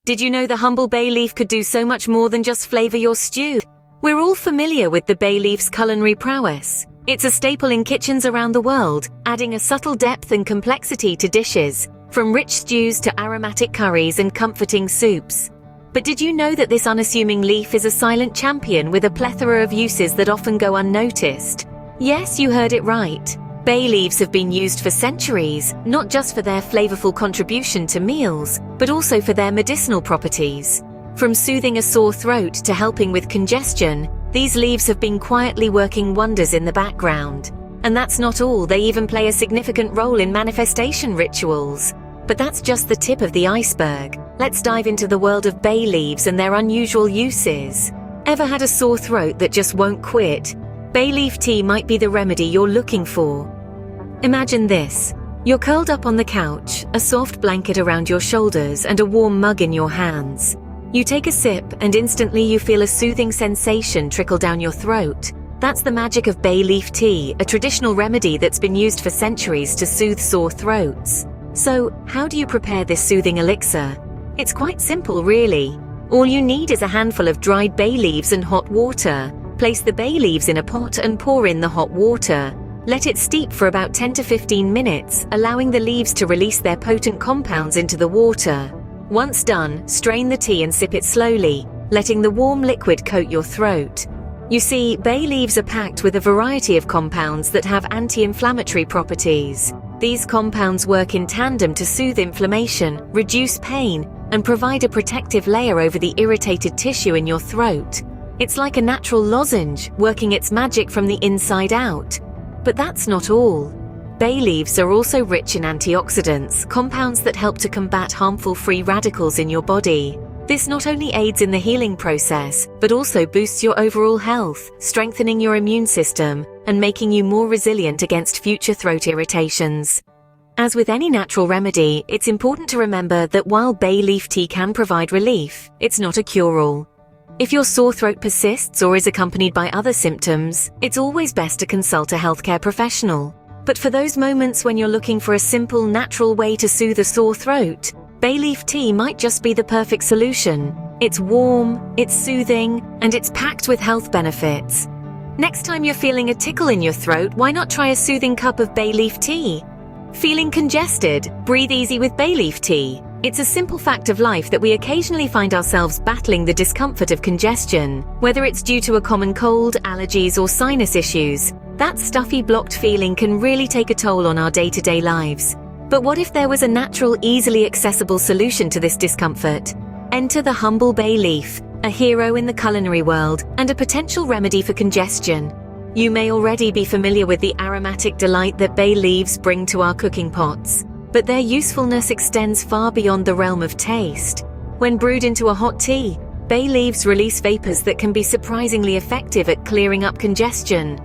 Did you know the humble bay leaf could do so much more than just flavor your stew? We're all familiar with the bay leaf's culinary prowess. It's a staple in kitchens around the world, adding a subtle depth and complexity to dishes, from rich stews to aromatic curries and comforting soups. But did you know that this unassuming leaf is a silent champion with a plethora of uses that often go unnoticed? Yes, you heard it right. Bay leaves have been used for centuries, not just for their flavorful contribution to meals, but also for their medicinal properties. From soothing a sore throat to helping with congestion, these leaves have been quietly working wonders in the background. And that's not all, they even play a significant role in manifestation rituals. But that's just the tip of the iceberg. Let's dive into the world of bay leaves and their unusual uses. Ever had a sore throat that just won't quit? Bay leaf tea might be the remedy you're looking for. Imagine this. You're curled up on the couch, a soft blanket around your shoulders and a warm mug in your hands. You take a sip and instantly you feel a soothing sensation trickle down your throat. That's the magic of bay leaf tea, a traditional remedy that's been used for centuries to soothe sore throats. So, how do you prepare this soothing elixir? It's quite simple, really. All you need is a handful of dried bay leaves and hot water. Place the bay leaves in a pot and pour in the hot water. Let it steep for about 10 to 15 minutes, allowing the leaves to release their potent compounds into the water. Once done, strain the tea and sip it slowly, letting the warm liquid coat your throat. You see, bay leaves are packed with a variety of compounds that have anti-inflammatory properties. These compounds work in tandem to soothe inflammation, reduce pain, and provide a protective layer over the irritated tissue in your throat. It's like a natural lozenge, working its magic from the inside out. But that's not all. Bay leaves are also rich in antioxidants, compounds that help to combat harmful free radicals in your body. This not only aids in the healing process, but also boosts your overall health, strengthening your immune system, and making you more resilient against future throat irritations. As with any natural remedy, it's important to remember that while bay leaf tea can provide relief, it's not a cure-all. If your sore throat persists or is accompanied by other symptoms, it's always best to consult a healthcare professional. But for those moments when you're looking for a simple, natural way to soothe a sore throat, bay leaf tea might just be the perfect solution. It's warm, it's soothing, and it's packed with health benefits. Next time you're feeling a tickle in your throat, why not try a soothing cup of bay leaf tea? Feeling congested? Breathe easy with bay leaf tea. It's a simple fact of life that we occasionally find ourselves battling the discomfort of congestion, whether it's due to a common cold, allergies, or sinus issues. That stuffy, blocked feeling can really take a toll on our day-to-day lives. But what if there was a natural, easily accessible solution to this discomfort? Enter the humble bay leaf, a hero in the culinary world and a potential remedy for congestion. You may already be familiar with the aromatic delight that bay leaves bring to our cooking pots. But their usefulness extends far beyond the realm of taste. When brewed into a hot tea, bay leaves release vapors that can be surprisingly effective at clearing up congestion.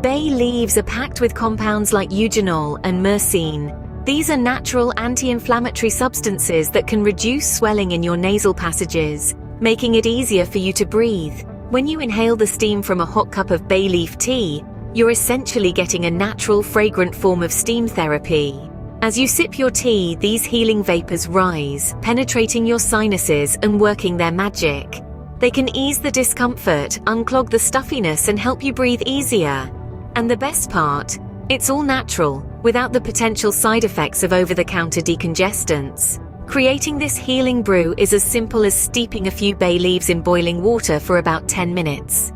Bay leaves are packed with compounds like eugenol and myrcene. These are natural anti-inflammatory substances that can reduce swelling in your nasal passages, making it easier for you to breathe. When you inhale the steam from a hot cup of bay leaf tea, you're essentially getting a natural, fragrant form of steam therapy. As you sip your tea, these healing vapors rise, penetrating your sinuses and working their magic. They can ease the discomfort, unclog the stuffiness, and help you breathe easier. And the best part? It's all natural, without the potential side effects of over-the-counter decongestants. Creating this healing brew is as simple as steeping a few bay leaves in boiling water for about 10 minutes.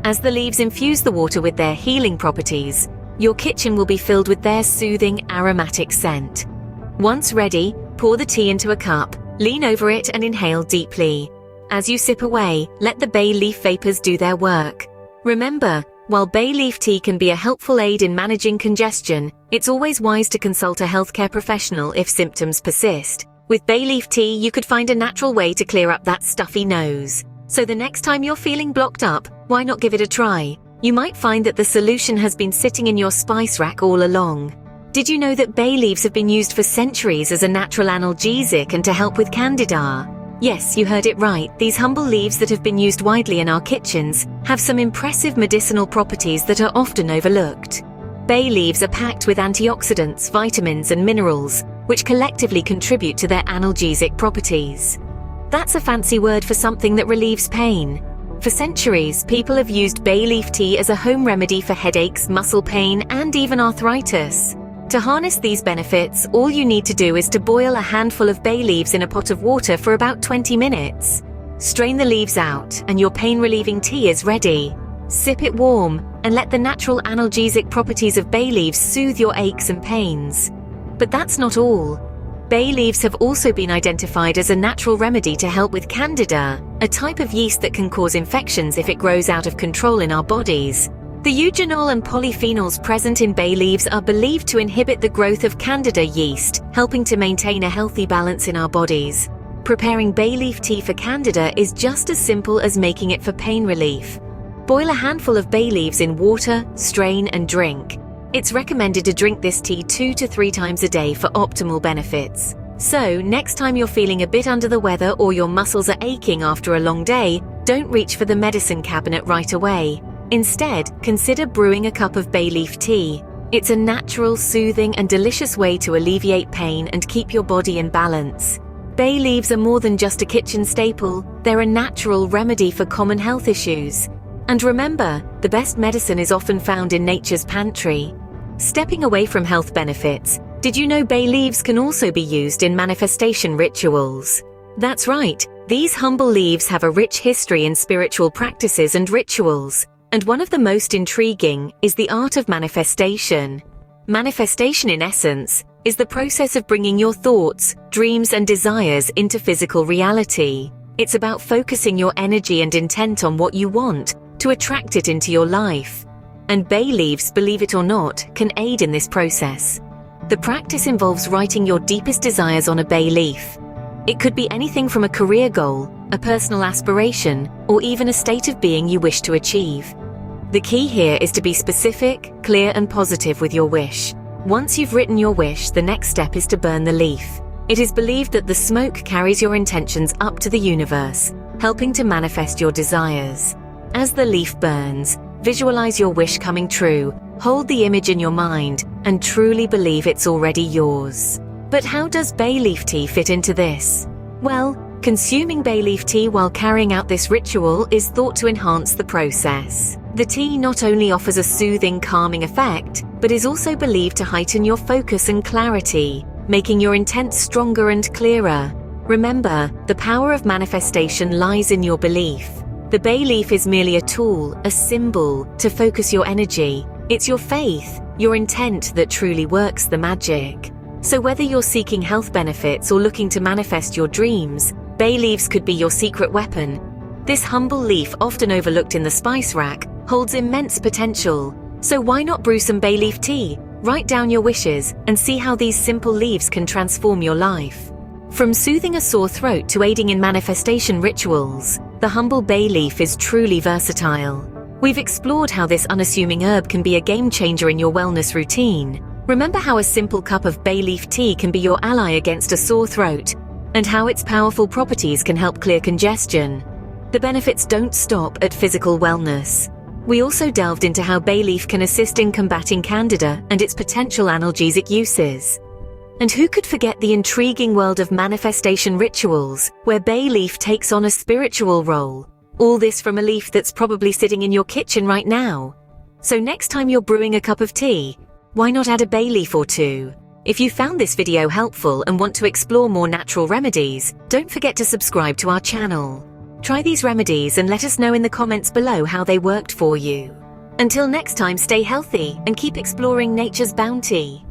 As the leaves infuse the water with their healing properties, your kitchen will be filled with their soothing, aromatic scent. Once ready, pour the tea into a cup, lean over it and inhale deeply. As you sip away, let the bay leaf vapors do their work. Remember, while bay leaf tea can be a helpful aid in managing congestion, it's always wise to consult a healthcare professional if symptoms persist. With bay leaf tea, you could find a natural way to clear up that stuffy nose. So the next time you're feeling blocked up, why not give it a try? You might find that the solution has been sitting in your spice rack all along. Did you know that bay leaves have been used for centuries as a natural analgesic and to help with candida? Yes, you heard it right. These humble leaves that have been used widely in our kitchens have some impressive medicinal properties that are often overlooked. Bay leaves are packed with antioxidants, vitamins, and minerals, which collectively contribute to their analgesic properties. That's a fancy word for something that relieves pain. For centuries, people have used bay leaf tea as a home remedy for headaches, muscle pain, and even arthritis. To harness these benefits, all you need to do is to boil a handful of bay leaves in a pot of water for about 20 minutes. Strain the leaves out, and your pain-relieving tea is ready. Sip it warm, and let the natural analgesic properties of bay leaves soothe your aches and pains. But that's not all. Bay leaves have also been identified as a natural remedy to help with candida, a type of yeast that can cause infections if it grows out of control in our bodies. The eugenol and polyphenols present in bay leaves are believed to inhibit the growth of candida yeast, helping to maintain a healthy balance in our bodies. Preparing bay leaf tea for candida is just as simple as making it for pain relief. Boil a handful of bay leaves in water, strain, and drink. It's recommended to drink this tea 2 to 3 times a day for optimal benefits. So, next time you're feeling a bit under the weather or your muscles are aching after a long day, don't reach for the medicine cabinet right away. Instead, consider brewing a cup of bay leaf tea. It's a natural, soothing, and delicious way to alleviate pain and keep your body in balance. Bay leaves are more than just a kitchen staple, they're a natural remedy for common health issues. And remember, the best medicine is often found in nature's pantry. Stepping away from health benefits, did you know bay leaves can also be used in manifestation rituals? That's right, these humble leaves have a rich history in spiritual practices and rituals, and one of the most intriguing is the art of manifestation. Manifestation, in essence, is the process of bringing your thoughts, dreams, and desires into physical reality. It's about focusing your energy and intent on what you want to attract it into your life. And bay leaves, believe it or not, can aid in this process. The practice involves writing your deepest desires on a bay leaf. It could be anything from a career goal, a personal aspiration, or even a state of being you wish to achieve. The key here is to be specific, clear, and positive with your wish. Once you've written your wish, the next step is to burn the leaf. It is believed that the smoke carries your intentions up to the universe, helping to manifest your desires. As the leaf burns, visualize your wish coming true, hold the image in your mind, and truly believe it's already yours. But how does bay leaf tea fit into this? Well, consuming bay leaf tea while carrying out this ritual is thought to enhance the process. The tea not only offers a soothing, calming effect, but is also believed to heighten your focus and clarity, making your intent stronger and clearer. Remember, the power of manifestation lies in your belief. The bay leaf is merely a tool, a symbol, to focus your energy. It's your faith, your intent that truly works the magic. So whether you're seeking health benefits or looking to manifest your dreams, bay leaves could be your secret weapon. This humble leaf, often overlooked in the spice rack, holds immense potential. So why not brew some bay leaf tea? Write down your wishes and see how these simple leaves can transform your life. From soothing a sore throat to aiding in manifestation rituals, the humble bay leaf is truly versatile. We've explored how this unassuming herb can be a game changer in your wellness routine. Remember how a simple cup of bay leaf tea can be your ally against a sore throat, and how its powerful properties can help clear congestion. The benefits don't stop at physical wellness. We also delved into how bay leaf can assist in combating candida and its potential analgesic uses. And who could forget the intriguing world of manifestation rituals, where bay leaf takes on a spiritual role? All this from a leaf that's probably sitting in your kitchen right now. So next time you're brewing a cup of tea, why not add a bay leaf or two? If you found this video helpful and want to explore more natural remedies, don't forget to subscribe to our channel. Try these remedies and let us know in the comments below how they worked for you. Until next time, stay healthy and keep exploring nature's bounty.